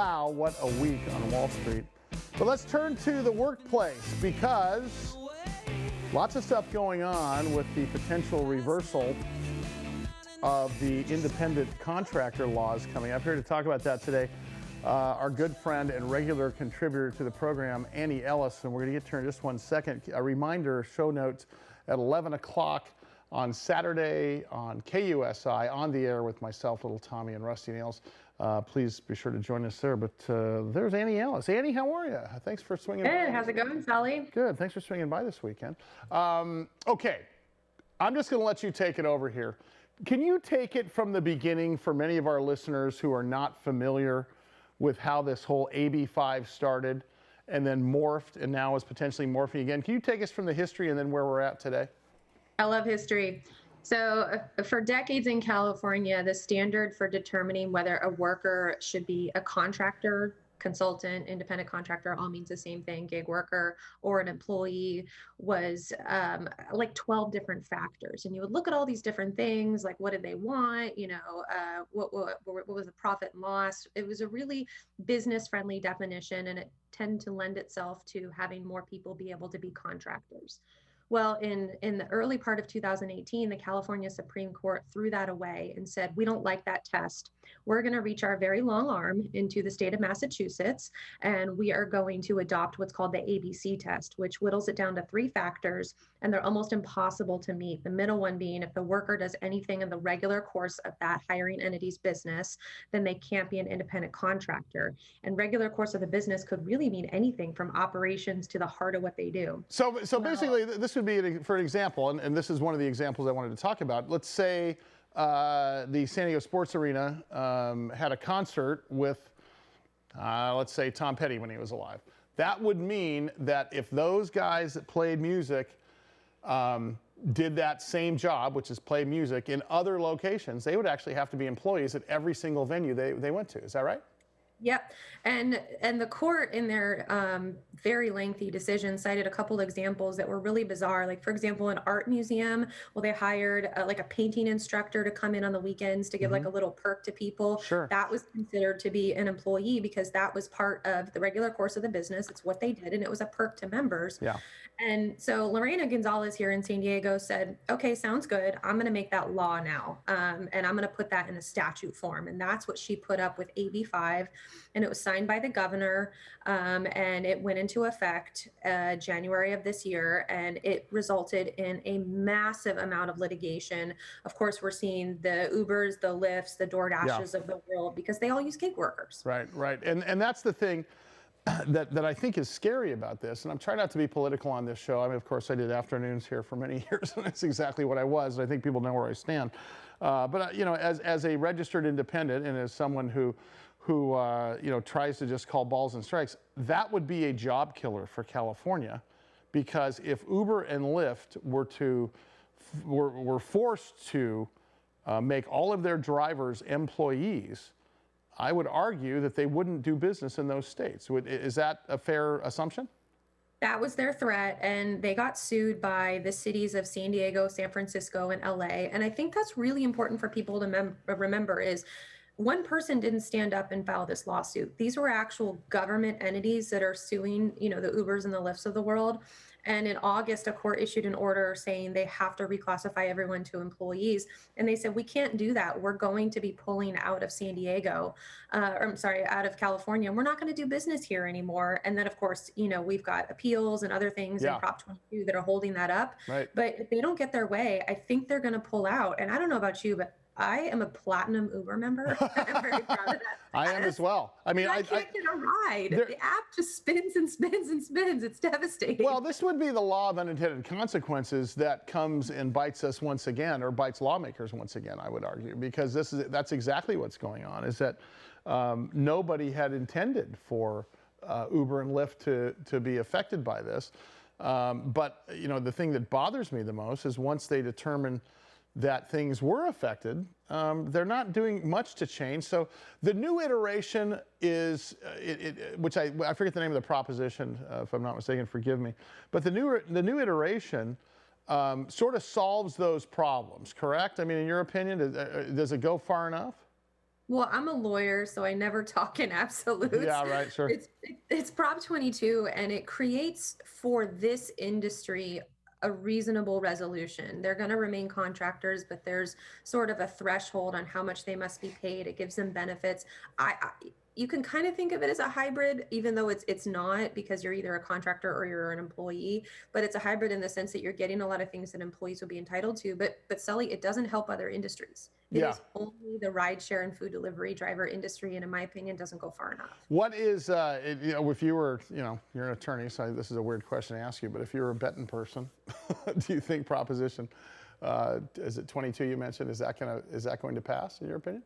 Wow, what a week on Wall Street. But let's turn to the workplace because lots of stuff going on with the potential reversal of the independent contractor laws coming up. Here to talk about that today, our good friend and regular contributor to the program, Ellis, and we're going to get to her in just 1 second. A reminder, show notes at 11 o'clock on Saturday on KUSI, on the air with myself, Little Tommy, and Rusty Nails. Please be sure to join us there. But there's Ellis. Annie, how are you? Thanks for swinging by. Good. How's it going, Sully? Good. Thanks for swinging by this weekend. Okay, I'm just going to let you take it over here. Can you take it from the beginning for many of our listeners who are not familiar with how this whole AB5 started and then morphed and now is potentially morphing again? Can you take us from the history and then where we're at today? I love history. So for decades in California, the standard for determining whether a worker should be a contractor, consultant, independent contractor, all means the same thing, gig worker, or an employee, was like 12 different factors. And you would look at all these different things, like what did they want, what was the profit and loss. It was a really business-friendly definition, and it tended to lend itself to having more people be able to be contractors. Well, in the early part of 2018, the California Supreme Court threw that away and said, we don't like that test. We're going to reach our very long arm into the state of Massachusetts, and we are going to adopt what's called the ABC test, which whittles it down to 3 factors, and they're almost impossible to meet. The middle one being if the worker does anything in the regular course of that hiring entity's business, then they can't be an independent contractor. And regular course of the business could really mean anything from operations to the heart of what they do. So basically, this would be, for an example, and this is one of the examples I wanted to talk about. Let's say the San Diego Sports Arena had a concert with, let's say, Tom Petty when he was alive. That would mean that if those guys that played music did that same job, which is play music, in other locations, they would actually have to be employees at every single venue they went to. Is that right? Yep. And the court in their very lengthy decision cited a couple examples that were really bizarre. Like, for example, an art museum, well, they hired like a painting instructor to come in on the weekends to give like a little perk to people. Sure. That was considered to be an employee because that was part of the regular course of the business. It's what they did, and it was a perk to members. Yeah. And so Lorena Gonzalez here in San Diego said, okay, sounds good. I'm going to make that law now. And I'm going to put that in a statute form. And that's what she put up with AB5. And it was signed by the governor, and it went into effect January of this year, and it resulted in a massive amount of litigation. Of course, we're seeing the Ubers, the Lyfts, the DoorDashes of the world, because they all use gig workers. Right. And that's the thing that I think is scary about this, and I'm trying not to be political on this show. I mean, of course, I did afternoons here for many years, and that's exactly what I was. I think people know where I stand. But as a registered independent and as someone who tries to just call balls and strikes, that would be a job killer for California, because if Uber and Lyft were forced to make all of their drivers employees, I would argue that they wouldn't do business in those states. Is that a fair assumption? That was their threat, and they got sued by the cities of San Diego, San Francisco, and LA. And I think that's really important for people to remember is one person didn't stand up and file this lawsuit. These were actual government entities that are suing, the Ubers and the Lyfts of the world. And in August, a court issued an order saying they have to reclassify everyone to employees. And they said, we can't do that. We're going to be pulling out of San Diego, out of California. We're not going to do business here anymore. And then, of course, we've got appeals and other things in Prop 22 that are holding that up. Right. But if they don't get their way, I think they're going to pull out. And I don't know about you, but I am a platinum Uber member. I'm very proud of that. I am as well. I mean, I can't get a ride. The app just spins and spins and spins. It's devastating. Well, this would be the law of unintended consequences that comes and bites us once again, or bites lawmakers once again, I would argue, because that's exactly what's going on, is that nobody had intended for Uber and Lyft to be affected by this. But the thing that bothers me the most is once they determine that things were affected, they're not doing much to change. So the new iteration is, which I forget the name of the proposition, if I'm not mistaken, forgive me. But the new iteration sort of solves those problems, correct? I mean, in your opinion, does it go far enough? Well, I'm a lawyer, so I never talk in absolutes. Yeah, right, sure. It's Prop 22, and it creates for this industry a reasonable resolution. They're going to remain contractors, but there's sort of a threshold on how much they must be paid. It gives them benefits. You can kind of think of it as a hybrid, even though it's not, because you're either a contractor or you're an employee. But it's a hybrid in the sense that you're getting a lot of things that employees will be entitled to. But Sully, it doesn't help other industries. It Yeah. is only the rideshare and food delivery driver industry, and in my opinion, doesn't go far enough. What is, if you were, you're an attorney, so this is a weird question to ask you, but if you're a betting person, do you think Proposition, is it 22 you mentioned, is that going to pass in your opinion?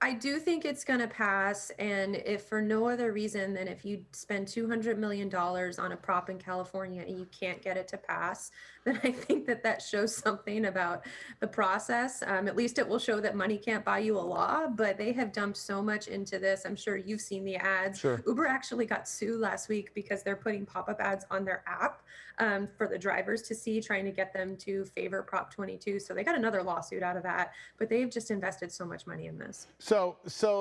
I do think it's going to pass, and if for no other reason than if you spend $200 million on a prop in California and you can't get it to pass, then I think that shows something about the process. At least it will show that money can't buy you a law, but they have dumped so much into this. I'm sure you've seen the ads. Sure. Uber actually got sued last week because they're putting pop-up ads on their app for the drivers to see, trying to get them to favor Prop 22. So they got another lawsuit out of that, but they've just invested so much money in this. So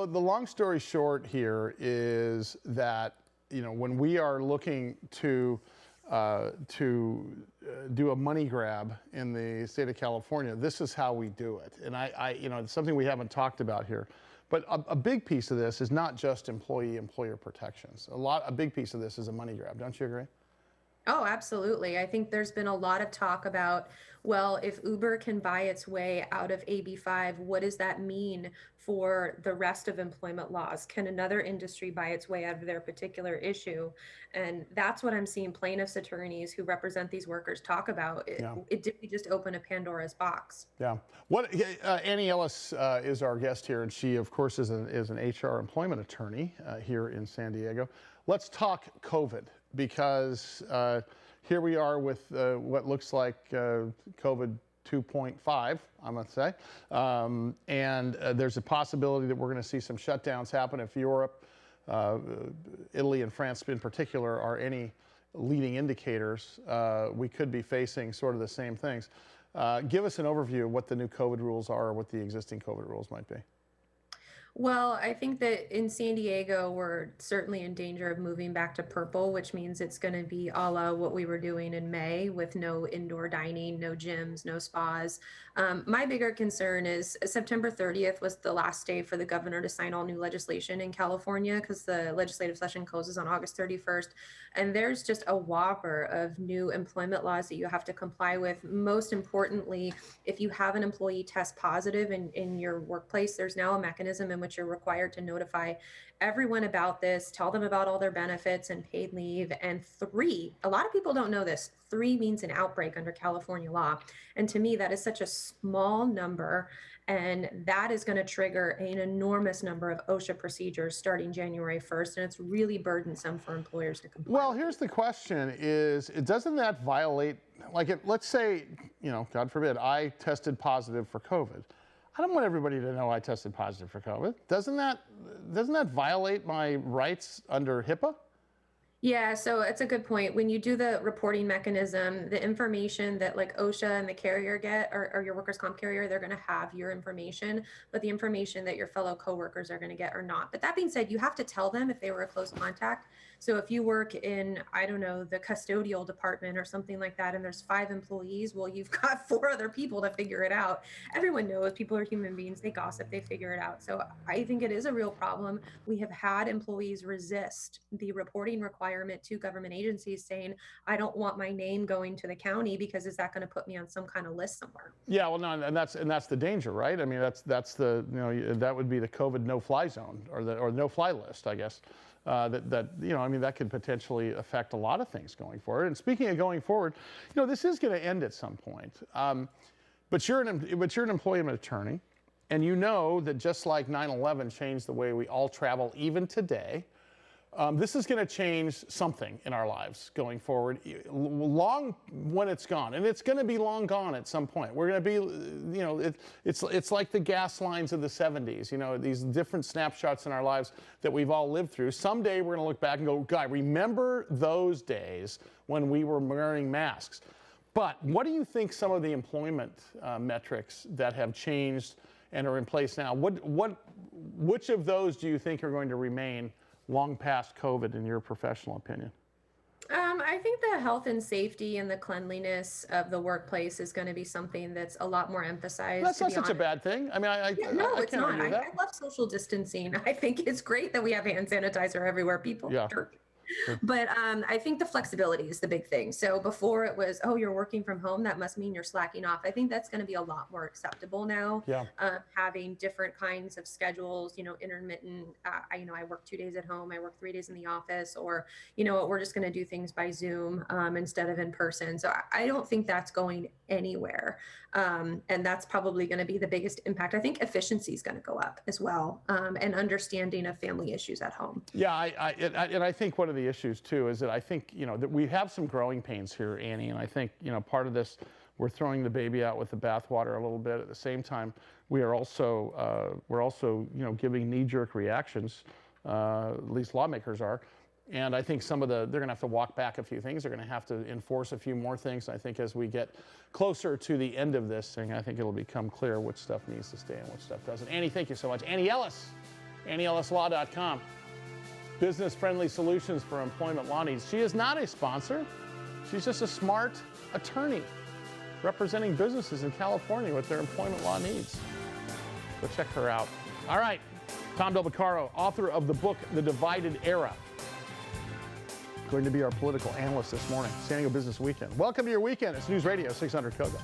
the long story short here is that, when we are looking to do a money grab in the state of California, this is how we do it. And it's something we haven't talked about here. But a big piece of this is not just employer protections. A big piece of this is a money grab. Don't you agree? Oh, absolutely. I think there's been a lot of talk about, well, if Uber can buy its way out of AB5, what does that mean for the rest of employment laws? Can another industry buy its way out of their particular issue? And that's what I'm seeing plaintiffs' attorneys who represent these workers talk about. Did we just open a Pandora's box? Yeah. Annie Ellis is our guest here, and she, of course, is an HR employment attorney here in San Diego. Let's talk COVID, because here we are with what looks like COVID 2.5, I'm going to say. And there's a possibility that we're going to see some shutdowns happen if Europe, Italy and France in particular, are any leading indicators. We could be facing sort of the same things. Give us an overview of what the new COVID rules are, or what the existing COVID rules might be. Well, I think that in San Diego, we're certainly in danger of moving back to purple, which means it's going to be a la what we were doing in May, with no indoor dining, no gyms, no spas. My bigger concern is September 30th was the last day for the governor to sign all new legislation in California, because the legislative session closes on August 31st. And there's just a whopper of new employment laws that you have to comply with. Most importantly, if you have an employee test positive in your workplace, there's now a mechanism in which you're required to notify everyone about this, tell them about all their benefits and paid leave. And 3, a lot of people don't know this, 3 means an outbreak under California law. And to me, that is such a small number. And that is going to trigger an enormous number of OSHA procedures starting January 1st. And it's really burdensome for employers to comply. Well, here's the question is, doesn't that violate, let's say, God forbid, I tested positive for COVID. I don't want everybody to know I tested positive for COVID. Doesn't that violate my rights under HIPAA? Yeah, so it's a good point. When you do the reporting mechanism, the information that like OSHA and the carrier get, or your workers' comp carrier, they're going to have your information, but the information that your fellow coworkers are going to get are not. But that being said, you have to tell them if they were a close contact. So if you work in, I don't know, the custodial department or something like that, and there's 5 employees, well, you've got 4 other people to figure it out. Everyone knows people are human beings. They gossip, they figure it out. So I think it is a real problem. We have had employees resist the reporting requirement to government agencies, saying, I don't want my name going to the county, because is that going to put me on some kind of list somewhere? Yeah, well, no, and that's the danger, right? I mean, that's the, that would be the COVID no-fly zone, or no-fly list, I guess. That could potentially affect a lot of things going forward. And speaking of going forward, this is going to end at some point. But you're an employment attorney, and you know that just like 9/11 changed the way we all travel, even today, this is going to change something in our lives going forward, long when it's gone. And it's going to be long gone at some point. We're going to be, it's like the gas lines of the 70s, these different snapshots in our lives that we've all lived through. Someday we're going to look back and go, God, remember those days when we were wearing masks. But what do you think some of the employment metrics that have changed and are in place now. Which of those do you think are going to remain long past COVID, in your professional opinion? I think the health and safety and the cleanliness of the workplace is going to be something that's a lot more emphasized. That's not such a bad thing. I mean, no, I it's can't not. argue that. I love social distancing. I think it's great that we have hand sanitizer everywhere. People, Yeah. But I think the flexibility is the big thing. So before it was, oh, you're working from home, that must mean you're slacking off. I think that's going to be a lot more acceptable now. Yeah. Having different kinds of schedules, intermittent. I work 2 days at home. I work 3 days in the office, or we're just going to do things by Zoom instead of in person. So I don't think that's going anywhere, and that's probably going to be the biggest impact. I think efficiency is going to go up as well, and understanding of family issues at home. Yeah, and I think one of the issues too is that I think that we have some growing pains here, Annie, and I think part of this, we're throwing the baby out with the bathwater a little bit. At the same time, we are also giving knee-jerk reactions. At least lawmakers are. And I think they're going to have to walk back a few things. They're going to have to enforce a few more things. I think as we get closer to the end of this thing, I think it'll become clear which stuff needs to stay and which stuff doesn't. Annie, thank you so much. Annie Ellis, AnnieEllisLaw.com. Business-friendly solutions for employment law needs. She is not a sponsor. She's just a smart attorney representing businesses in California with their employment law needs. Go check her out. All right, Tom Del Beccaro, author of the book, The Divided Era, going to be our political analyst this morning. San Diego Business Weekend. Welcome to your weekend. It's News Radio 600 KOGO.